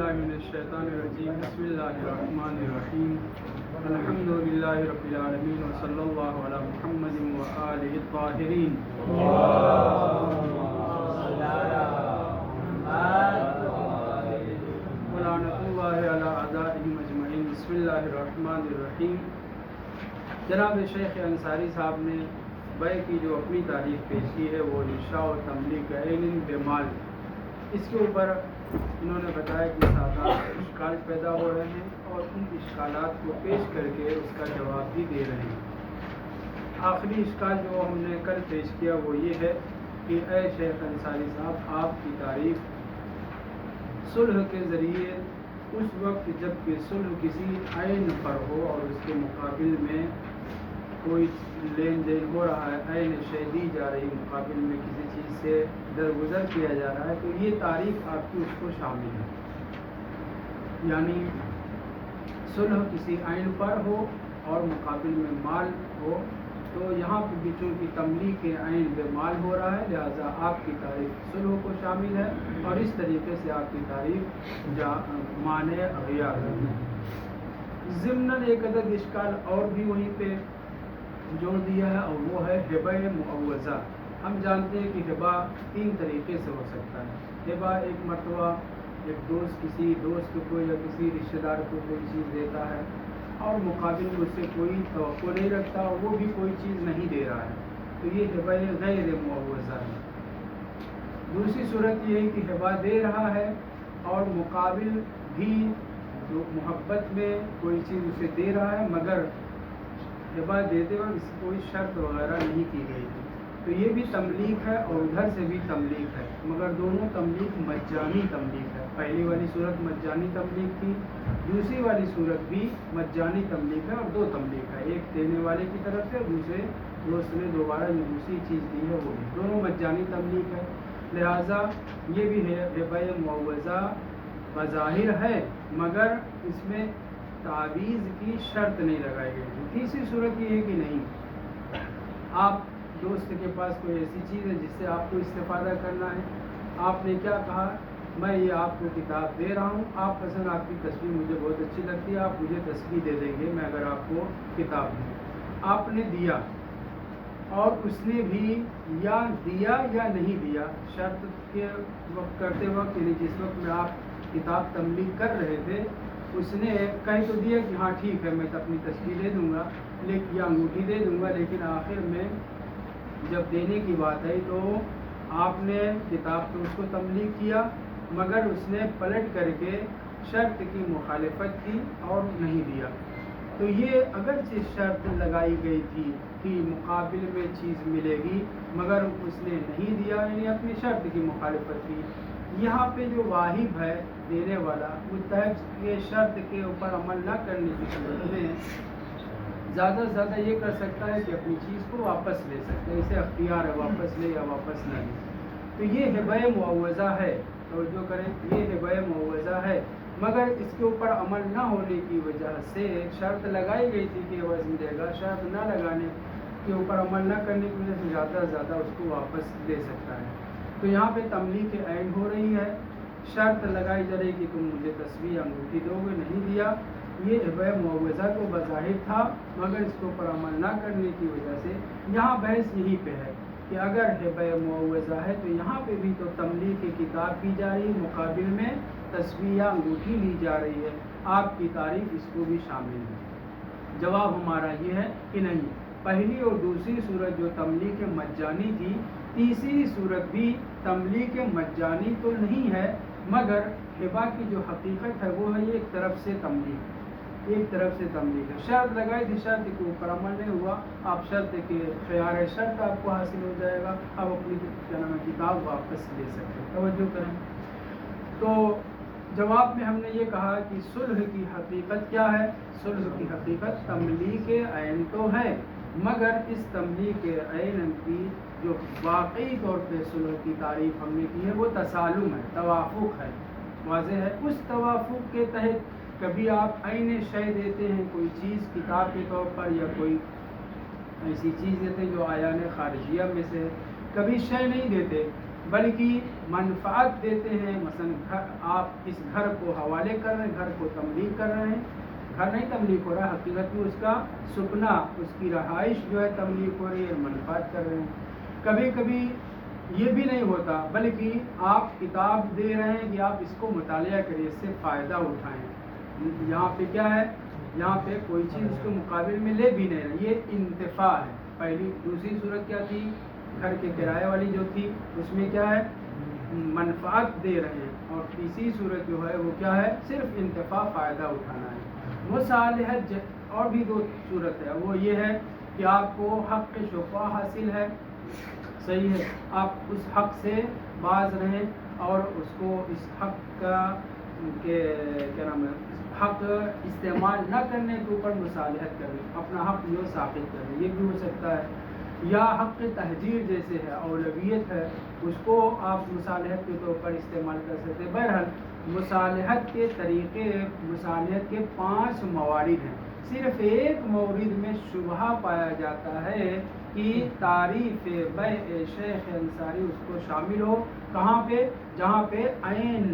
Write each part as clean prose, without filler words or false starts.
باللہ من الشیطان الرجیم بسم اللہ الرحمن الرحیم الحمد للہ رب العالمین وصلی اللہ علی محمد وآلہ الطاہرین ولعنۃ اللہ علی اعدائہم اجمعین بسم اللہ الرحمن الرحیم۔ جناب شیخ انصاری صاحب نے بیع کی جو اپنی تاریخ پیش کی ہے وہ انشاء و تملیک عین بمال، اس کے اوپر انہوں نے بتایا کہ ساتھ اشکال پیدا ہو رہے ہیں اور ان اشکالات کو پیش کر کے اس کا جواب بھی دے رہے ہیں۔ آخری اشکال جو ہم نے کل پیش کیا وہ یہ ہے کہ اے شیخ انصاری صاحب، آپ کی تعریف صلح کے ذریعے اس وقت جب کہ صلح کسی عین پر ہو اور اس کے مقابل میں کوئی لین دین ہو رہا ہے، عین شے دی جا رہی مقابل میں کسی چیز سے درگزر کیا جا رہا ہے، تو یہ تعریف آپ کی اس کو شامل ہے۔ یعنی صلح کسی عین پر ہو اور مقابل میں مال ہو، تو یہاں پہ بھی چونکہ تملیک عین بے مال ہو رہا ہے، لہذا آپ کی تعریف صلح کو شامل ہے اور اس طریقے سے آپ کی تعریف معنی اغیار ہے۔ ضمناً ایک عدد اشکال اور بھی وہیں پہ جوڑ دیا ہے اور وہ ہے ہبہ معوضہ۔ ہم جانتے ہیں کہ ہبہ تین طریقے سے ہو سکتا ہے۔ ہبہ ایک مرتبہ ایک دوست کسی دوست کو یا کسی رشتہ دار کو کوئی چیز دیتا ہے اور مقابل میں اس سے کوئی توقع نہیں رکھتا اور وہ بھی کوئی چیز نہیں دے رہا ہے، تو یہ ہبہ غیر معوضہ ہے۔ دوسری صورت یہ ہے کہ ہبہ دے رہا ہے اور مقابل بھی جو محبت میں کوئی چیز اسے دے رہا ہے، مگر ہبہ دیتے وقت اس کی کوئی شرط وغیرہ نہیں کی گئی تھی، تو یہ بھی تملیک ہے اور ادھر سے بھی تملیک ہے، مگر دونوں تملیک مجانی تملیک ہے۔ پہلی والی صورت مجانی تملیک تھی، دوسری والی صورت بھی مجانی تملیک ہے اور دو تملیک ہے، ایک دینے والے کی طرف سے اور دوسرے دوست نے دوبارہ جو دوسری چیز دی ہے وہ بھی، دونوں مجانی تملیک ہے۔ لہٰذا یہ بھی ہبہ معوضہ بظاہر ہے مگر اس میں تعویذ کی شرط نہیں لگائی گئی تھی۔ تیسری صورت یہ ہے کہ نہیں، آپ دوست کے پاس کوئی ایسی چیز ہے جس سے آپ کو استفادہ کرنا ہے، آپ نے کیا کہا، میں یہ آپ کو کتاب دے رہا ہوں، آپ پسند آپ کی تصویر مجھے بہت اچھی لگتی ہے، آپ مجھے تصویر دے دیں گے میں اگر آپ کو کتاب دوں۔ آپ نے دیا اور اس نے بھی یا دیا یا نہیں دیا، شرط کے وقت کرتے وقت یعنی جس وقت میں آپ کتاب تملیک کر رہے تھے اس نے کہہ تو دیا کہ ہاں ٹھیک ہے میں اپنی تصویر دے دوں گا یا انگوٹھی دے دوں گا، لیکن آخر میں جب دینے کی بات آئی تو آپ نے کتاب تو اس کو تملیک کیا مگر اس نے پلٹ کر کے شرط کی مخالفت کی اور نہیں دیا، تو یہ اگرچہ شرط لگائی گئی تھی کہ مقابل میں چیز ملے گی مگر اس نے نہیں دیا، یعنی اپنی شرط کی مخالفت کی۔ یہاں پہ جو واہب ہے دینے والا، متحد کے شرط کے اوپر عمل نہ کرنے کی صورت میں زیادہ سے زیادہ یہ کر سکتا ہے کہ اپنی چیز کو واپس لے سکتا ہے، اسے اختیار ہے واپس لے یا واپس نہ لے، تو یہ ہبہ معوضہ ہے۔ توجہ کریں، یہ ہبہ معوضہ ہے مگر اس کے اوپر عمل نہ ہونے کی وجہ سے شرط لگائی گئی تھی کہ عوض ملے گا، شرط نہ لگانے کے اوپر عمل نہ کرنے کی وجہ سے زیادہ سے زیادہ اس کو واپس لے سکتا ہے۔ تو یہاں پہ تملیک عین ہو رہی ہے، شرط لگائی جا رہی کہ تم مجھے تصویر انگوٹھی دو گے، نہیں دیا، یہ ہبہ معوضہ تو بظاہر تھا مگر اس کے اوپر عمل نہ کرنے کی وجہ سے یہاں بحث یہی پہ ہے کہ اگر ہبہ معوضہ ہے تو یہاں پہ بھی تو تملیک کتاب کی جا رہی، مقابل میں تصویر یا انگوٹھی لی جا رہی ہے، آپ کی تعریف اس کو بھی شامل ہے۔ جواب ہمارا یہ ہے کہ نہیں، پہلی اور دوسری صورت جو تملیک مجانی تھی، تیسری صورت بھی تملیک مجانی تو نہیں ہے مگر ہبہ کی جو حقیقت ہے وہ ہے ایک طرف سے تملیک، ایک طرف سے تملیک ہے۔ شرط لگائی تھی، شرط کے اوپر عمل نہیں ہوا، آپ شرط کے خیار شرط آپ کو حاصل ہو جائے گا، آپ اپنی کتاب واپس لے سکتے ہیں۔ توجہ کریں، تو جواب میں ہم نے یہ کہا کہ صلح کی حقیقت کیا ہے؟ صلح کی حقیقت تملیک عین تو ہے مگر اس تملیک عین کی جو واقعی طور پہ صلح کی تعریف ہم نے کی ہے وہ تسالم ہے، توافق ہے، واضح ہے۔ اس توافق کے تحت کبھی آپ عین شے دیتے ہیں، کوئی چیز کتاب کے طور پر یا کوئی ایسی چیز دیتے ہیں جو آیان خارجیہ میں سے، کبھی شے نہیں دیتے بلکہ منفعت دیتے ہیں. مثلا آپ اس گھر کو حوالے کر رہے ہیں, گھر کو تملیک کر رہے ہیں, گھر نہیں تملیک ہو رہا, حقیقت میں اس کا سکنا, اس کی رہائش جو ہے تملیک ہو رہی ہے, منفعت کر رہے ہیں. کبھی کبھی یہ بھی نہیں ہوتا, بلکہ آپ کتاب دے رہے ہیں کہ آپ اس کو مطالعہ کریے, اس سے فائدہ اٹھائیں. یہاں پہ کیا ہے, یہاں پہ کوئی چیز اس کے مقابل میں لے بھی نہیں رہے, یہ انتفاع ہے. پہلی دوسری صورت کیا تھی, گھر کے کرائے والی جو تھی, اس میں کیا ہے, منفعت دے رہے ہیں. اور تیسری صورت جو ہے وہ کیا ہے, صرف انتفاع, فائدہ اٹھانا ہے. مصالحت اور بھی دو صورت ہے, وہ یہ ہے کہ آپ کو حق شفا حاصل ہے, صحیح ہے, آپ اس حق سے باز رہیں اور اس کو اس حق کا کیا نام ہے, حق استعمال نہ کرنے کے اوپر مصالحت کریں, اپنا حق جو ثابت کریں, یہ بھی ہو سکتا ہے. یا حق تحجیر جیسے ہے, اولویت ہے, اس کو آپ مصالحت کے طور پر استعمال کر سکتے ہیں. بہرحال مصالحت کے طریقے, مصالحت کے 5 موارد ہیں. صرف ایک مورد میں شبہہ پایا جاتا ہے کہ تعریف بیع شیخ انصاری اس کو شامل ہو. کہاں پہ, جہاں پہ عین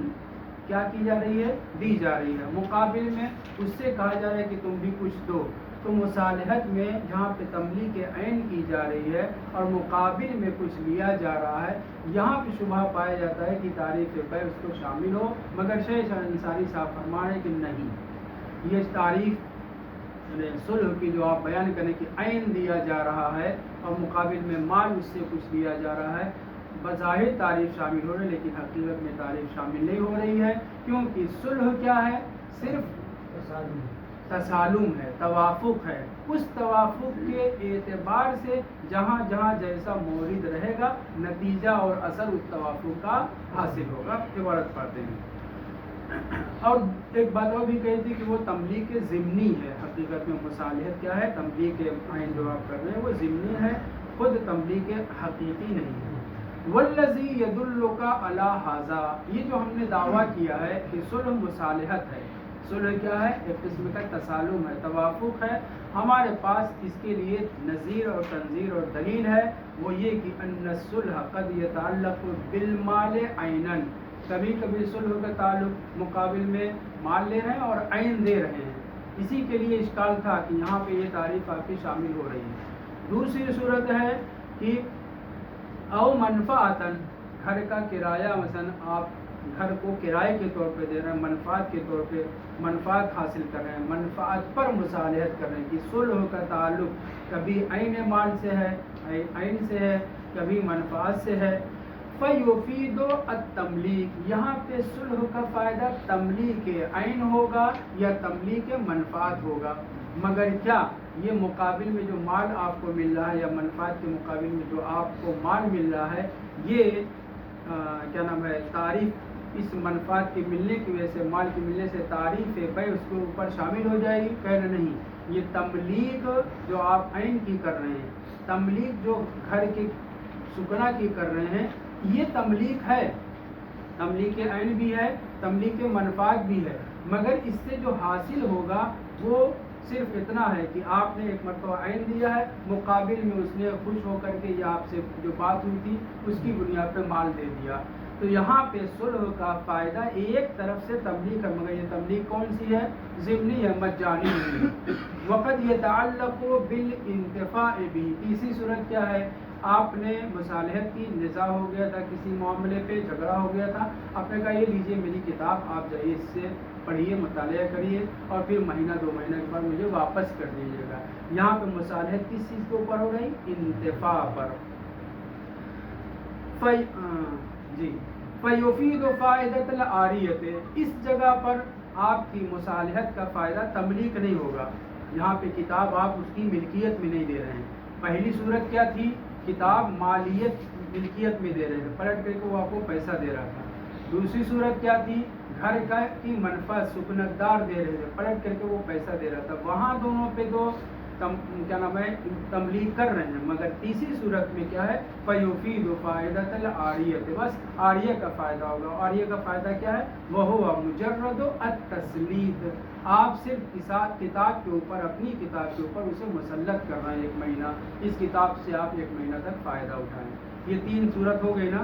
کیا کی جا رہی ہے, دی جا رہی ہے, مقابل میں اس سے کہا جا رہا ہے کہ تم بھی کچھ دو. تو مصالحت میں جہاں پہ تملیک عین کی جا رہی ہے اور مقابل میں کچھ لیا جا رہا ہے, یہاں پہ شبہ پایا جاتا ہے کہ تعریف بیع اس کو شامل ہو. مگر شیخ انصاری صاحب فرما رہے ہیں کہ نہیں, یہ تعریف صلح کی جو آپ بیان کریں کہ عین دیا جا رہا ہے اور مقابل میں مال اس سے کچھ لیا جا رہا ہے, بظاہر تعریف شامل ہو رہی ہے, لیکن حقیقت میں تعریف شامل نہیں ہو رہی ہے. کیونکہ صلح کیا ہے, صرف تسالم ہے, توافق ہے. اس توافق کے اعتبار سے جہاں جہاں جیسا مورد رہے گا, نتیجہ اور اثر اس توافق کا حاصل ہوگا. عبارت پڑھتے ہیں. اور ایک بات اور بھی کہی تھی کہ وہ تملیک ضمنی ہے. حقیقت میں مصالحت کیا ہے, تملیک عین جو آپ کر رہے ہیں وہ ضمنی ہے, خود تملیک حقیقی نہیں ہے. والذی یدلک علی ھذا, یہ جو ہم نے دعویٰ کیا ہے کہ صلح مصالحت ہے, صلح کیا ہے, ایک قسم کا تسالم ہے, توافق ہے. ہمارے پاس اس کے لیے نظیر اور تنظیر اور دلیل ہے, وہ یہ کہ ان الصلح قد یتعلق بالمال عینا, کبھی کبھی صلح کا تعلق مقابل میں مال لے رہے ہیں اور عین دے رہے ہیں. اسی کے لیے اشکال تھا کہ یہاں پہ یہ تعریف آپ کی شامل ہو رہی ہے. دوسری صورت ہے کہ او منفعتاً, گھر کا کرایہ, مثلا آپ گھر کو کرائے کے طور پہ دے رہے ہیں, منفعت کے طور پہ منفعت حاصل کر رہے ہیں, منفعت پر مصالحت کر رہے ہیں کہ صلح کا تعلق کبھی عین مال سے ہے, عین سے ہے, کبھی منفعت سے ہے. فیفید التملیک, یہاں پہ صلح کا فائدہ تملیک عین ہوگا یا تملیک منفعت ہوگا. مگر کیا یہ مقابل میں جو مال آپ کو مل رہا ہے یا منفعت کے مقابل میں جو آپ کو مال مل رہا ہے, یہ کیا نام ہے, تعریف اس منفعت کے ملنے کی وجہ سے, مال کے ملنے سے تعریف بیع اس کے اوپر شامل ہو جائے گی. کہنا نہیں, یہ تملیک جو آپ عین کی کر رہے ہیں, تملیک جو گھر کے سکنا کی کر رہے ہیں, یہ تملیک ہے, تملیک عین بھی ہے, تملیک منفعت بھی ہے. مگر اس سے جو حاصل ہوگا وہ صرف اتنا ہے کہ آپ نے ایک مرتبہ عین دیا ہے, مقابل میں اس نے خوش ہو کر کے یا آپ سے جو بات ہوئی تھی اس کی بنیاد پہ مال دے دیا. تو یہاں پہ صلح کا فائدہ ایک طرف سے تملیغ ہے, مگر یہ تملیغ کون سی ہے, ضمنی ہے, مجانی نہیں ہے. وقت یتعلق بالانتفاع بھی. تیسری صورت کیا ہے, آپ نے مصالحت کی, نزاع ہو گیا تھا کسی معاملے پہ, جھگڑا ہو گیا تھا, آپ نے کہا یہ لیجئے میری کتاب, آپ جائیے اس سے پڑھیے, مطالعہ کریے اور پھر مہینہ 2 مہینہ کے بعد مجھے واپس کر دیجیے گا. یہاں پہ مصالحت کس چیز کے اوپر ہو رہی, انتفاع پر. جی فیفید فائدۃ العاریۃ, اس جگہ پر آپ کی مصالحت کا فائدہ تملیک نہیں ہوگا. یہاں پہ کتاب آپ اس کی ملکیت میں نہیں دے رہے ہیں. پہلی صورت کیا تھی, کتاب مالیت ملکیت میں دے رہے تھے, پلٹ کر کے وہ آپ کو پیسہ دے رہا تھا. دوسری صورت کیا تھی, گھر کا کی منفعت سکنت دار دے رہے تھے, پلٹ کر کے وہ پیسہ دے رہا تھا. وہاں دونوں پہ دو کیا نام ہے, تملیغ کر رہے ہیں. مگر تیسری صورت میں کیا ہے, فیفید فائدۃ العاریۃ, بس عاریہ کا فائدہ ہوگا. عاریہ کا فائدہ کیا ہے, وہ مجرد التسلیط, آپ صرف کتاب کے اوپر, اپنی کتاب کے اوپر اسے مسلط کر رہے ہیں 1 مہینہ, اس کتاب سے آپ 1 مہینہ تک فائدہ اٹھائیں. یہ 3 صورت ہو گئی نا.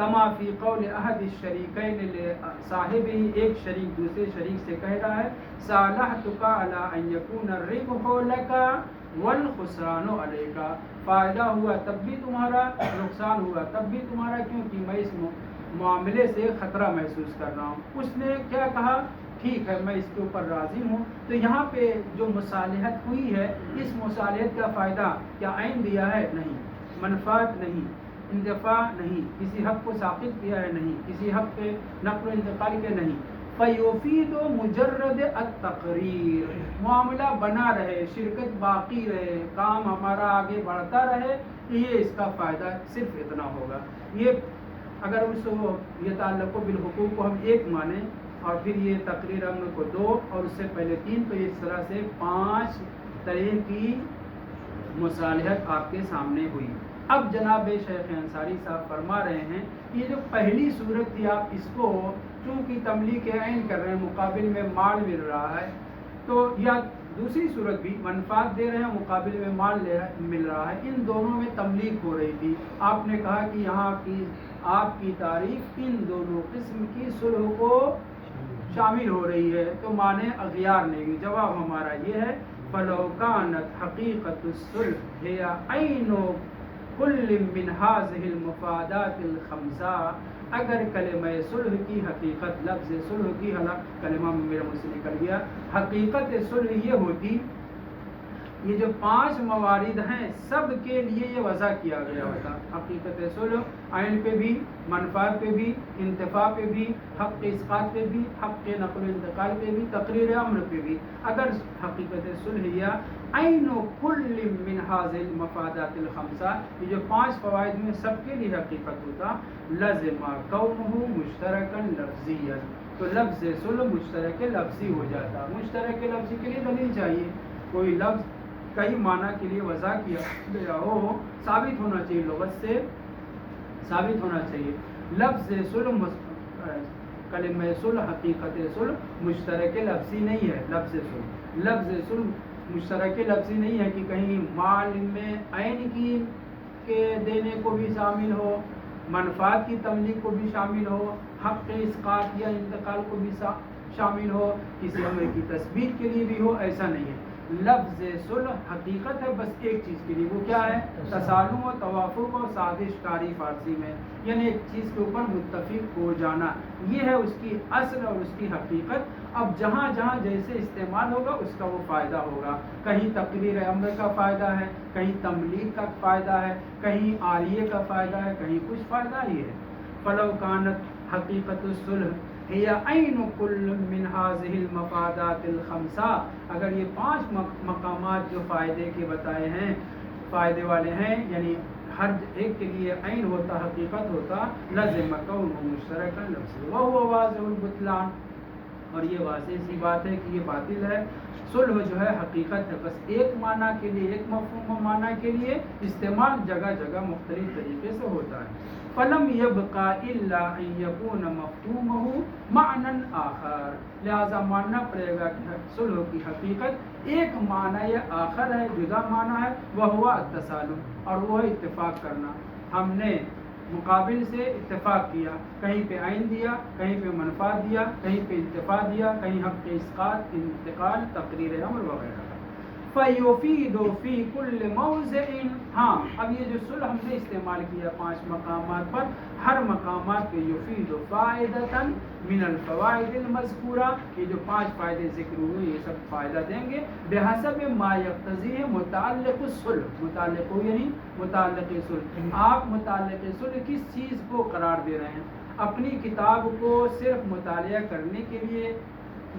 کما فی قول احد الشریکین صاحب ہی، ایک شریک دوسرے شریک سے کہہ رہا ہے صالحتک علی ان یکون الربح لک والخسران علیک، فائدہ ہوا تب بھی تمہارا، نقصان ہوا تب بھی تمہارا، کیونکہ میں اس معاملے سے خطرہ محسوس کر رہا ہوں۔ اس نے کیا کہا؟ ٹھیک ہے میں اس کے اوپر راضی ہوں۔ تو یہاں پہ جو مصالحت ہوئی ہے، اس مصالحت کا فائدہ کیا عین دیا ہے؟ نہیں، منفعت نہیں، انتفاع نہیں، کسی حق کو ساقط کیا ہے نہیں، کسی حق پہ نقل و انتقال کے نہیں۔ فیفید مجرد التقریر، معاملہ بنا رہے، شرکت باقی رہے، کام ہمارا آگے بڑھتا رہے، یہ اس کا فائدہ صرف اتنا ہوگا۔ یہ اگر اس یتعلق بالحقوق کو ہم ایک مانیں اور پھر یہ تقریر امن کو 2 اور اس سے پہلے 3، تو اس طرح سے 5 طرح کی مصالحت آپ کے سامنے ہوئی۔ اب جناب شیخ انصاری صاحب فرما رہے ہیں یہ جو پہلی صورت تھی، آپ اس کو چونکہ تملیک عین کر رہے ہیں، مقابل میں مال مل رہا ہے، تو یا دوسری صورت بھی منفعت دے رہے ہیں، مقابل میں مال مل رہا ہے، ان دونوں میں تملیک ہو رہی تھی۔ آپ نے کہا کہ یہاں کی آپ کی تعریف ان دونوں قسم کی صلح کو شامل ہو رہی ہے، تو معنی اغیار نہیں۔ جواب ہمارا یہ ہے فَلَوْ كَانَتْ حَقِيقَةُ الصُّلْحِ هِيَ عَيْنُ كُلٍّ مِّنْ هَٰذِهِ الْمُفَادَاتِ الْخَمْسَةِ، اگر کلمہ صلح کی حقیقت، لفظ صلح کی کلمہ میرے منہ سے نکل گیا، حقیقت صلح یہ ہوتی، یہ جو 5 موارد ہیں سب کے لیے یہ وضع کیا گیا ہوتا۔ حقیقت صلح عین پہ بھی، منفعت پہ بھی، انتفاع پہ بھی، حق اسقاط پہ بھی، حق نقل و انتقال پہ بھی، تقریر امر پہ بھی۔ اگر حقیقت صلح یا عین کل من هذه المفادات الخمسہ، یہ جو 5 فوائد میں سب کے لیے حقیقت ہوتا، لازم کونہ مشترکا لفظیا، تو لفظ صلح مشترک لفظی ہو جاتا۔ مشترک لفظی کے لیے دلیل چاہیے، کوئی لفظ کئی معنی کے لیے وضع کیا گیا ہو، ثابت ہونا چاہیے، لغت سے ثابت ہونا چاہیے۔ لفظ صلح، کلمہ صلح، حقیقت صلح مشترک لفظی نہیں ہے۔ لفظ صلح مشترک لفظی نہیں ہے کہ کہیں مال میں عین کی کے دینے کو بھی شامل ہو، منفعت کی تملیک کو بھی شامل ہو، حق اسقاط یا انتقال کو بھی شامل ہو، کسی امر کی تثبیت کے لیے بھی ہو، ایسا نہیں ہے۔ لفظ صلح حقیقت ہے بس ایک چیز کے لیے، وہ کیا ہے؟ تصالح و توافق و سازش کاری فارسی میں، یعنی ایک چیز کے اوپر متفق ہو جانا، یہ ہے اس کی اصل اور اس کی حقیقت۔ اب جہاں جہاں جیسے استعمال ہوگا اس کا وہ فائدہ ہوگا، کہیں تقریر امر کا فائدہ ہے، کہیں تملیغ کا فائدہ ہے، کہیں عالیہ کا فائدہ ہے، کہیں کچھ فائدہ ہی ہے۔ فلو کانت حقیقت الصلح ہی عین کل من هذه المفادات الخمسہ، اگر یہ 5 مقامات جو فائدے کے بتائے ہیں، فائدے والے ہیں، یعنی ہر ایک کے لیے عین ہوتا، حقیقت ہوتا، لازم کونہ مشترکا لفظی وهو واضح البطلان، اور یہ واضح سی بات ہے کہ یہ باطل ہے۔ صلح جو ہے حقیقت ہے، بس ایک معنی کے لیے، ایک مفہوم و معنی کے لیے استعمال جگہ جگہ مختلف طریقے سے ہوتا ہے۔ فلم يبقى الا ان يكون مفهومه معنى آخر، لہذا ماننا پڑے گا کہ صلح کی حقیقت ایک معنی آخر ہے، جدا معنی ہے، وہ ہوا التصالح، اور وہ ہے اتفاق کرنا۔ ہم نے مقابل سے اتفاق کیا، کہیں پہ عین دیا، کہیں پہ منفعت دیا، کہیں پہ انتفاع دیا، کہیں حق اسقاط، انتقال، تقریر امر وغیرہ۔ فَيُفِيدُ فِي كُلِّ مَوْضِعٍ، ہاں اب یہ جو صلح ہم نے استعمال کیا 5 مقامات پر، ہر مقامات پہ یفید فائدۃ من الفوائد المذکورہ، یہ جو 5 فائدے ذکر ہوئے یہ سب فائدہ دیں گے بحسب ما یقتضیہ متعلق الصلح، متعلق یعنی متعلق صلح، آپ متعلق صلح کس چیز کو قرار دے رہے ہیں؟ اپنی کتاب کو صرف مطالعہ کرنے کے لیے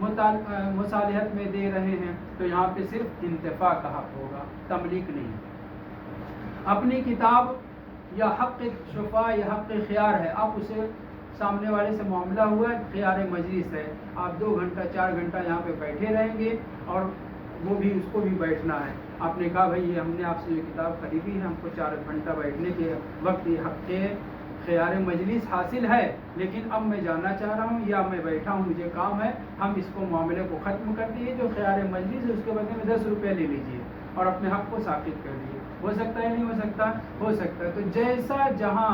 مصالحت میں دے رہے ہیں، تو یہاں پہ صرف انتفاع کا حق ہوگا، تملیک نہیں۔ اپنی کتاب یا حق شفا یا حق خیار ہے، آپ اسے سامنے والے سے معاملہ ہوا ہے، خیار مجلس ہے، آپ 2 گھنٹہ 4 گھنٹہ یہاں پہ بیٹھے رہیں گے اور وہ بھی اس کو بھی بیٹھنا ہے۔ آپ نے کہا بھائی یہ ہم نے آپ سے یہ کتاب خریدی ہے، ہم کو 4 گھنٹہ بیٹھنے کے وقت یہ حق خیار مجلس حاصل ہے، لیکن اب میں جانا چاہ رہا ہوں یا میں بیٹھا ہوں مجھے کام ہے، ہم اس کو معاملے کو ختم کر دیے، جو خیار مجلس ہے اس کے بدلے میں 10 روپے لے لیجئے اور اپنے حق کو ثابت کر دیجیے۔ ہو سکتا ہے نہیں ہو سکتا؟ ہو سکتا ہے۔ تو جیسا جہاں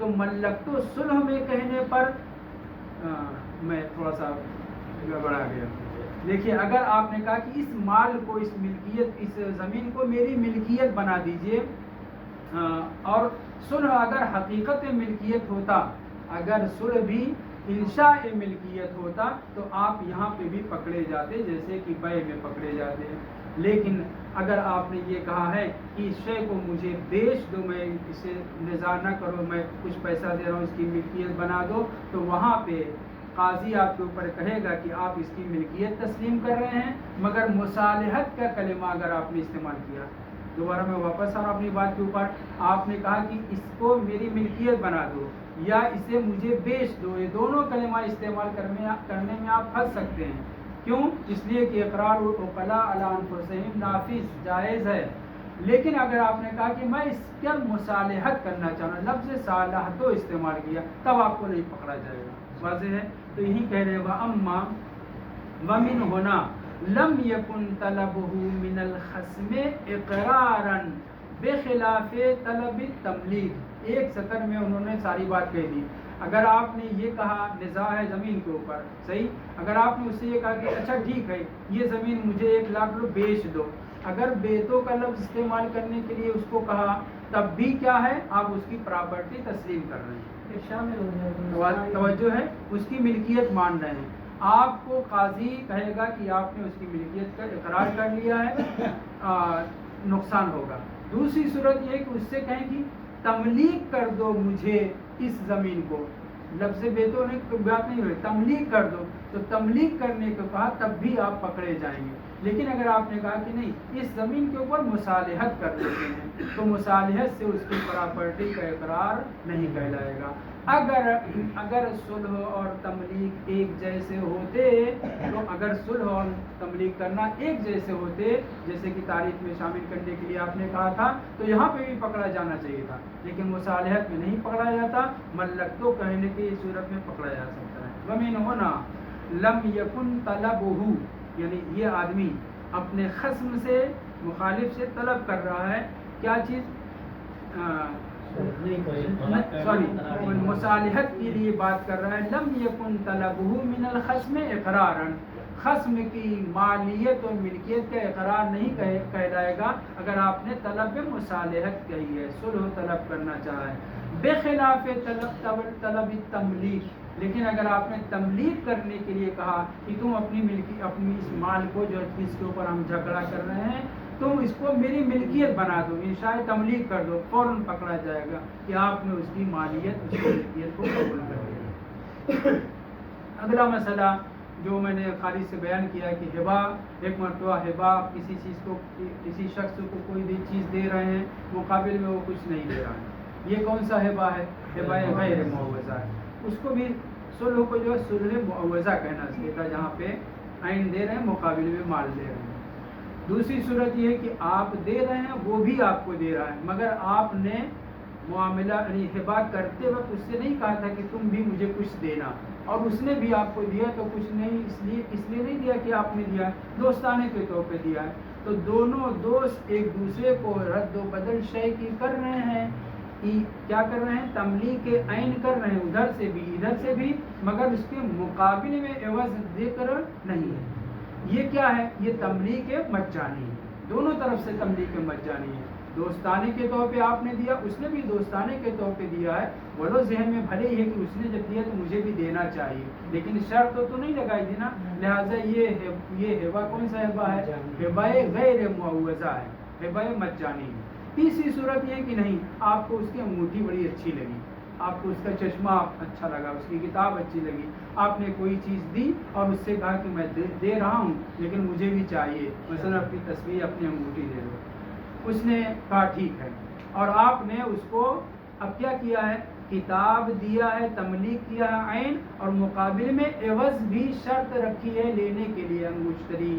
تو ملک تو صلح میں کہنے پر میں تھوڑا سا گڑبڑا گیا. دیکھیے اگر آپ نے کہا کہ اس مال کو، اس ملکیت، اس زمین کو میری ملکیت بنا دیجئے، اور صلح اگر حقیقت ملکیت ہوتا، اگر صلح بھی انشاء ملکیت ہوتا تو آپ یہاں پہ بھی پکڑے جاتے جیسے کہ بیع میں پکڑے جاتے ہیں. لیکن اگر آپ نے یہ کہا ہے کہ اس شے کو مجھے بیچ دو، میں اسے نزاع نہ کرو، میں کچھ پیسہ دے رہا ہوں، اس کی ملکیت بنا دو، تو وہاں پہ قاضی آپ کے اوپر کہے گا کہ آپ اس کی ملکیت تسلیم کر رہے ہیں، مگر مصالحت کا کلمہ اگر آپ نے استعمال کیا. دوبارہ میں واپس آ رہا ہوں اپنی بات کے اوپر. آپ نے کہا کہ اس کو میری ملکیت بنا دو یا اسے مجھے بیچ دو، یہ دونوں کلمہ استعمال کرنے میں آپ پھنس سکتے ہیں. کیوں؟ اس لیے کہ اقرار العقلاء علی انفسہم نافذ جائز ہے. لیکن اگر آپ نے کہا کہ میں اس کا مصالحت کرنا چاہوں، لفظ صالحتو استعمال کیا، تب آپ کو نہیں پکڑا جائے گا. واضح ہے؟ تو یہی کہہ رہے وَأَمَّا وَمِنْ هُنَا لم یکن طلبہ من الخصم اقرارا بخلاف طلب التملیک. ایک سطر میں انہوں نے ساری بات کہہ دی. اگر آپ نے یہ کہا نزاع ہے زمین کے اوپر، صحیح، اگر آپ نے اس سے یہ کہا کہ اچھا ٹھیک ہے یہ زمین مجھے 1 لاکھ روپے بیچ دو، اگر بیتوں کا لفظ استعمال کرنے کے لیے اس کو کہا، تب بھی کیا ہے، آپ اس کی پراپرٹی تسلیم کر رہے ہیں. شامل ہو جائے. توجہ ہے، اس کی ملکیت مان رہے ہیں. آپ کو قاضی کہے گا کہ آپ نے اس کی ملکیت کا اقرار کر لیا ہے، نقصان ہوگا. دوسری صورت یہ ہے کہ اس سے کہیں کہ تملیک کر دو مجھے اس زمین کو. لفظ بیتوں نے بات نہیں ہوئی، تملیک کر دو، تو تملیک کرنے کے بعد تب بھی آپ پکڑے جائیں گے. لیکن اگر آپ نے کہا کہ نہیں اس زمین کے اوپر مصالحت کر دیتے ہیں، تو مصالحت سے اس کی پراپرٹی کا اقرار نہیں کہلائے گا. اگر صلح اور تملیک ایک جیسے ہوتے، تو اگر صلح اور تملیک کرنا ایک جیسے ہوتے، جیسے کہ تاریخ میں شامل کرنے کے لیے آپ نے کہا تھا، تو یہاں پہ بھی پکڑا جانا چاہیے تھا. لیکن مصالحت میں نہیں پکڑا جاتا، ملک تو کہنے کی صورت میں پکڑا جا سکتا ہے. وَمِنْ هُنَا لَمْ يَكُنْ طَلَبُهُ، یعنی یہ آدمی اپنے خصم سے، مخالف سے طلب کر رہا ہے کیا چیز، سوری مصالحت کے لیے بات کر رہا ہے. لم یکن طلبہ من الخصم اقرارا، خصم کی مالیت اور ملکیت کا اقرار نہیں کہلائے گا اگر آپ نے طلب مصالحت کہی ہے، صلح طلب کرنا چاہا ہے. بخلاف طلب تملیک، لیکن اگر آپ نے تملیک کرنے کے لیے کہا کہ تم اپنی اس مال کو جو جس کے اوپر ہم جھگڑا کر رہے ہیں، تم اس کو میری ملکیت بنا دو، انشاء تملیک کر دو، فوراً پکڑا جائے گا کہ آپ نے اس کی مالیت، اس کی ملکیت کو قبول کر لیا. اگلا مسئلہ جو میں نے خارج سے بیان کیا کہ ہبا، ایک مرتبہ ہبا کسی چیز کو، کسی شخص کو کوئی بھی چیز دے رہے ہیں، مقابل میں وہ کچھ نہیں دے رہا ہے. یہ کون سا ہبا ہے؟ ہبا غیر معوضہ ہے. اس کو بھی صلح کو جو ہے صلح معوضہ کہنا چاہیے تھا، جہاں پہ عین دے رہے ہیں، مقابل میں مال دے رہے ہیں. دوسری صورت یہ ہے کہ آپ دے رہے ہیں، وہ بھی آپ کو دے رہا ہے، مگر آپ نے معاملہ یعنی ہبا کرتے وقت اس سے نہیں کہا تھا کہ تم بھی مجھے کچھ دینا، اور اس نے بھی آپ کو دیا تو کچھ نہیں، اس لیے نہیں دیا کہ آپ نے دیا، دوستانے کے طور پہ دیا ہے. تو دونوں دوست ایک دوسرے کو رد و بدل شے کی کر رہے ہیں، کیا کر رہے ہیں، تملیک عین کر رہے ہیں، ادھر سے بھی ادھر سے بھی، مگر اس کے مقابل میں عوض دے کر نہیں ہے. یہ کیا ہے؟ یہ تملیک مجانی ہے، دونوں طرف سے تملیک مجانی ہے. دوستانے کے طور پہ آپ نے دیا، اس نے بھی دوستانے کے طور پہ دیا ہے، بولو ذہن میں بھلے ہی ہے کہ اس نے جب دیا تو مجھے بھی دینا چاہیے، لیکن شرط تو نہیں لگائی تھی نا. لہٰذا یہ ہبا کون سا ہبا ہے؟ ہبا غیر معوضہ ہے، ہبا مجانی ہے. تیسری صورت یہ کہ نہیں، آپ کو اس کی انگوٹھی بڑی اچھی لگی، آپ کو اس کا چشمہ اچھا لگا، اس کی کتاب اچھی لگی، آپ نے کوئی چیز دی اور اس سے کہا کہ میں دے رہا ہوں لیکن مجھے بھی چاہیے، مثلا اپنی تصویر، اپنی انگوٹھی دے دو. اس نے کہا ٹھیک ہے، اور آپ نے اس کو اب کیا کیا ہے، کتاب دیا ہے، تملیک کیا ہے عین، اور مقابل میں عوض بھی شرط رکھی ہے لینے کے لیے مشتری.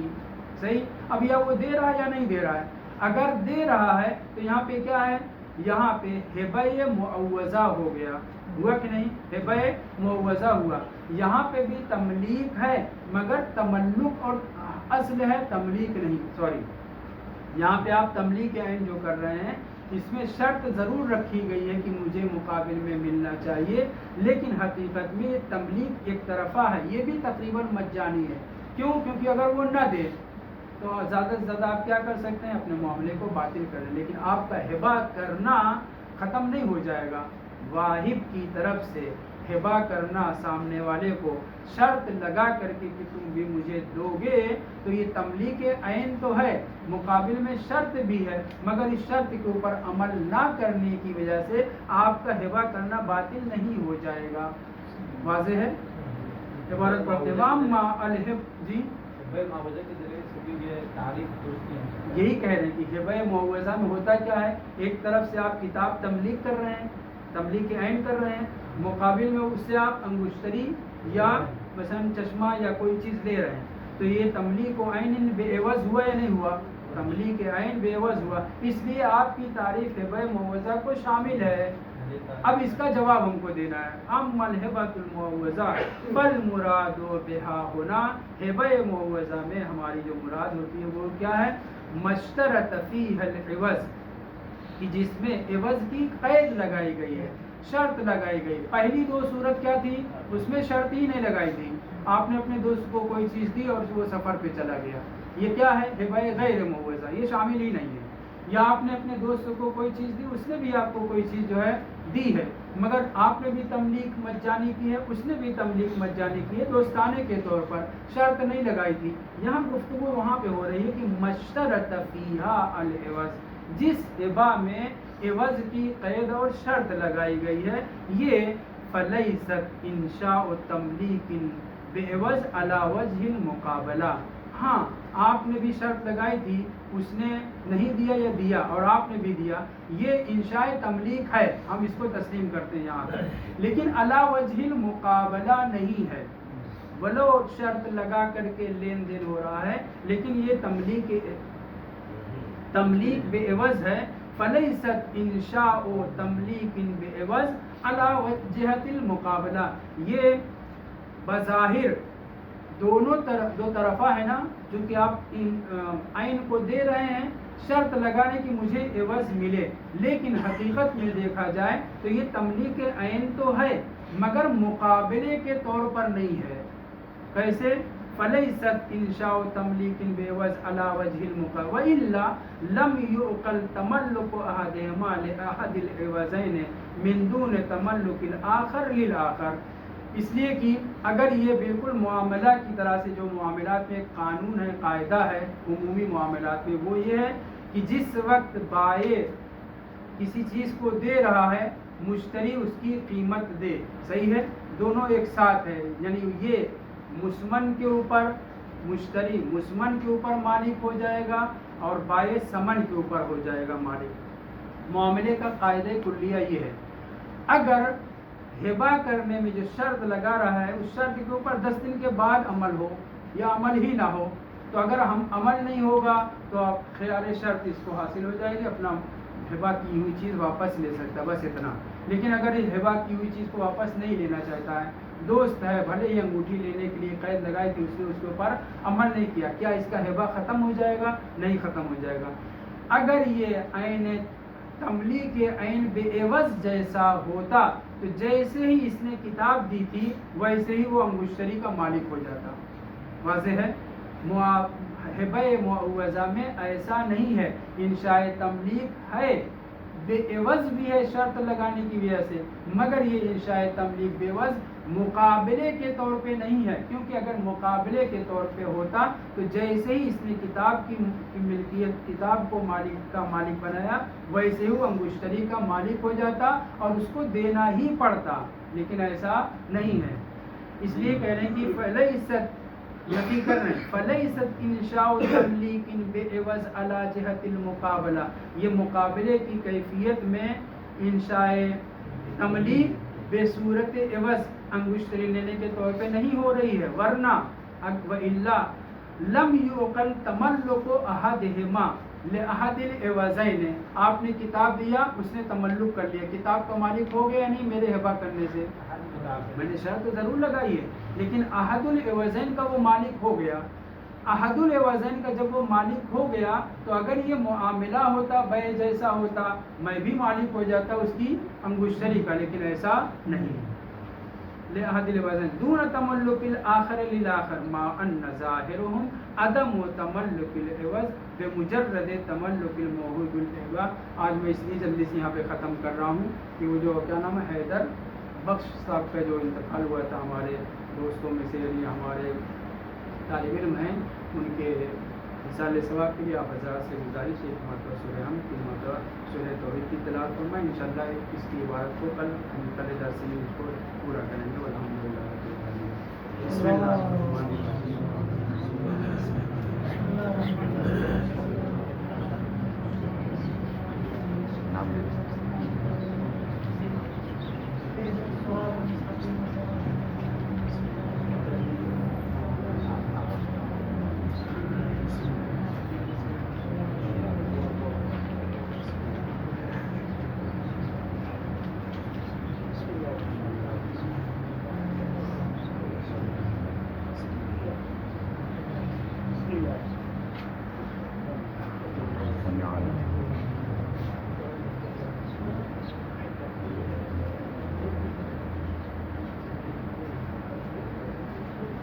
صحیح. اب یا وہ دے رہا ہے یا نہیں دے رہا ہے. اگر دے رہا ہے تو یہاں پہ کیا ہے، یہاں پہ ہبہ معوضہ ہو گیا، ہوا کہ نہیں، ہبہ معوضہ ہوا. یہاں پہ بھی تملیک ہے مگر تملک، اور اصل ہے تملیک نہیں، سوری، یہاں پہ آپ تملیک عین جو کر رہے ہیں اس میں شرط ضرور رکھی گئی ہے کہ مجھے مقابل میں ملنا چاہیے، لیکن حقیقت میں تملیک ایک طرفہ ہے، یہ بھی تقریباً مجانی ہے۔ کیوں؟ کیونکہ اگر وہ نہ دے تو زیادہ سے زیادہ آپ کیا کر سکتے ہیں؟ اپنے معاملے کو باطل کر لیں، لیکن آپ کا ہبہ کرنا ختم نہیں ہو جائے گا۔ واہب کی طرف سے ہبہ کرنا سامنے والے کو شرط لگا کر کے کہ تم بھی مجھے دو گے، تو یہ تملیک عین تو ہے، مقابل میں شرط بھی ہے، مگر اس شرط کے اوپر عمل نہ کرنے کی وجہ سے آپ کا ہبہ کرنا باطل نہیں ہو جائے گا۔ واضح ہے؟ عبارت پڑھتے واما الہب جی یہی کہہ رہے ہیں کہ ہبہ معوضہ میں ہوتا کیا ہے؟ ایک طرف سے آپ کتاب تملیک کر رہے ہیں، تملیک عین کر رہے ہیں، مقابل میں اس سے آپ انگشتری یا مثلا چشمہ یا کوئی چیز لے رہے ہیں، تو یہ تملیک و عین بے عوض ہوا یا نہیں ہوا؟ تملیک عین بے عوض ہوا، اس لیے آپ کی تعریف ہبہ معوضہ کو شامل ہے۔ اب اس کا جواب ہم کو دینا ہے۔ اما الہبۃ المعوضہ فالمراد بہا ہونا، ہبہ معوضہ میں ہماری جو مراد ہوتی ہے وہ کیا ہے؟ مشترط فیہ العوض، کہ جس میں عوض کی قید لگائی گئی ہے، شرط لگائی گئی۔ پہلی دو صورت کیا تھی؟ اس میں شرط ہی نہیں لگائی تھی، آپ نے اپنے دوست کو کوئی چیز دی اور وہ سفر پہ چلا گیا، یہ کیا ہے؟ ہبہ غیر معوضہ، یہ شامل ہی نہیں ہے۔ یا آپ نے اپنے دوست کو کوئی چیز دی، اس نے بھی آپ کو کوئی چیز جو ہے دی ہے، مگر آپ نے بھی تملیک مجانی کی ہے، اس نے بھی تملیک مجانی کی ہے، دوستانے کے طور پر، شرط نہیں لگائی تھی۔ یہاں گفتگو وہاں پہ ہو رہی ہے کہ مشترط فیہا العوض، جس ہبہ میں عوض کی قید اور شرط لگائی گئی ہے، یہ فلیست انشاء تملیک بعوض علی وجہ المقابلہ۔ ہاں آپ نے بھی شرط لگائی تھی، اس نے نہیں دیا یا دیا اور آپ نے بھی دیا، یہ انشاء تملیک ہے، ہم اس کو تسلیم کرتے ہیں یہاں تک، لیکن علی وجہ المقابلہ نہیں ہے۔ ولو شرط لگا کر کے لین دین ہو رہا ہے، لیکن یہ تملیک بے عوض ہے۔ فلیست انشاء تملیک بعوض علی وجہ المقابلہ، یہ بظاہر دو طرفہ ہے نا، جو کہ آپ عین کو دے رہے ہیں شرط لگانے کی مجھے عوض ملے، لیکن حقیقت میں دیکھا جائے تو یہ تملیک عین تو ہے، مگر مقابلے کے طور پر نہیں ہے۔ کیسے؟ فلیست انشاء تملیک بعوض علی وجہ المقابلہ والا لم یعقل تملک احدہما لاحد العوضین من دون تملک الاخر للآخر، اس لیے کہ اگر یہ بالکل معاملہ کی طرح سے، جو معاملات میں ایک قانون ہے، قاعدہ ہے عمومی معاملات میں، وہ یہ ہے کہ جس وقت بائع کسی چیز کو دے رہا ہے، مشتری اس کی قیمت دے، صحیح ہے، دونوں ایک ساتھ ہے، یعنی یہ مسمن کے اوپر، مشتری مسمن کے اوپر مالک ہو جائے گا اور بائع ثمن کے اوپر ہو جائے گا مالک۔ معاملے کا قاعدہ کلیہ یہ ہے، اگر ہبہ کرنے میں جو شرط لگا رہا ہے، اس شرط کے اوپر 10 دن کے بعد عمل ہو یا عمل ہی نہ ہو، تو اگر ہم عمل نہیں ہوگا تو آپ خیال شرط اس کو حاصل ہو جائے گی، اپنا ہبہ کی ہوئی چیز واپس لے سکتا ہے، بس اتنا۔ لیکن اگر یہ ہبہ کی ہوئی چیز کو واپس نہیں لینا چاہتا ہے، دوست ہے، بھلے ہی انگوٹھی لینے کے لیے قید لگائی تھی، اس نے اس کے اوپر عمل نہیں کیا، کیا اس کا ہبہ ختم ہو جائے گا؟ نہیں ختم ہو جائے گا۔ اگر یہ عین تملیک عین بے عوض جیسا ہوتا تو جیسے ہی اس نے کتاب دی تھی ویسے ہی وہ انگشتری کا مالک ہو جاتا۔ واضح ہے؟ ہبہ معوضہ میں ایسا نہیں ہے، انشاء تملیک ہے، بے عوض بھی ہے شرط لگانے کی وجہ سے، مگر یہ انشاء تملیک بے عوض مقابلے کے طور پہ نہیں ہے، کیونکہ اگر مقابلے کے طور پہ ہوتا تو جیسے ہی اس نے کتاب کی ملکیت، کتاب کو مالک کا مالک بنایا، ویسے ہی وہ انگشتری کا مالک ہو جاتا اور اس کو دینا ہی پڑتا، لیکن ایسا نہیں ہے۔ اس لیے کہہ رہے ہیں کہ فلیست، نفی کر رہے ہیں، فلیست انشاء تملیک بعوض علی جہت المقابلہ، یہ مقابلے کی کیفیت میں انشاء تملیک بے صورت عوض انگشتری لینے کے طور پہ نہیں ہو رہی ہے، ورنہ وَإِلَّا لَمْ يُعْقَلْ تَمَلُّكُ أَحَدِهِمَا لِأَحَدِ الْعِوَضَيْنِ، آپ نے کتاب دیا، اس نے تملک کر لیا، کتاب کا مالک ہو گیا نہیں میرے ہبہ کرنے سے، میں نے شرط ضرور لگائی ہے، لیکن احد العوضین کا وہ مالک ہو گیا، احد الوزن کا جب وہ مالک ہو گیا تو اگر یہ معاملہ ہوتا بے جیسا ہوتا میں بھی مالک ہو جاتا اس کی انگشتری کا، لیکن ایسا نہیں. لأحد الوزن دون تملک الآخر للآخر ما ان ظاہرهم عدم تملک العوض بمجرد تملک الموہوب العوض. آج میں اس لیے جلدی سے یہاں پہ ختم کر رہا ہوں کہ وہ جو کیا نام ہے حیدر بخش صاحب کا جو انتقال ہوا تھا ہمارے دوستوں میں سے، یعنی ہمارے طالب علم ہیں، ان کے مثال ثواب کے لیے آپ حضرات سے گزارش ہے ایک مرتبہ سورہ حمد، تین مرتبہ سورہ توحید کی تلاوت فرمائیں. انشاءاللہ اس کی عبارت کو کل درس میں اس کو پورا کریں گے. الحمدللہ رب العالمین. بسم اللہ الرحمن الرحیم.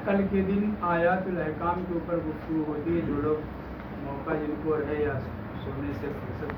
کل کے دن آیات الاحکام کے اوپر گفتگو ہوتی ہے. جو لوگ موقع جن کو ہے یا سونے سے فرصت